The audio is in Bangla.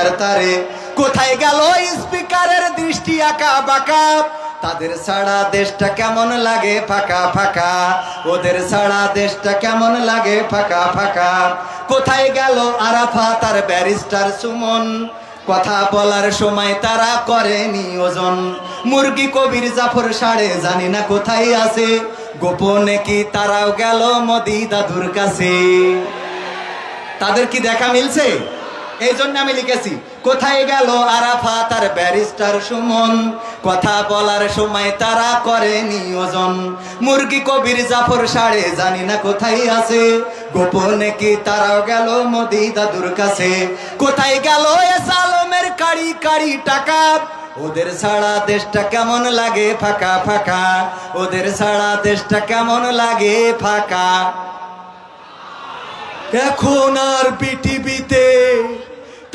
আর তারে। কোথায় গেল স্পিকারের দৃষ্টি আঁকা বাঁকা, তাদের ছাড়া দেশটা কেমন লাগে ফাঁকা ফাঁকা, ওদের ছাড়া দেশটা কেমন লাগে ফাঁকা ফাঁকা। কোথায় গেল আরাফাত আর ব্যারিস্টার সুমন, কথা বলার সময় তারা করে নিয়োজন। মুরগি কবির জাফর সাড়ে জানি না কোথায় আছে, গোপনে কি তারাও গেল মোদি দাদুর কাছে। তাদের কি দেখা মিলছে? এই জন্য আমি লিখেছি কোথায় গেল আরাফাত আর ব্যারিস্টার সুমন, কথা বলার সময় তারা করে নিয়োজন। মুরগি কবির জাফর সাড়ে জানি না কোথায় আছে, গোপনে কি তারাও গেল মোদি দাদুর কাছে। কোথায় গেল এস আলমের কাড়ি কাড়ি টাকা, ওদের ছাড়া দেশটা কেমন লাগে ফাঁকা ফাঁকা, ওদের ছাড়া দেশটা কেমন লাগে ফাঁকা। এখন আর পৃথিবীতে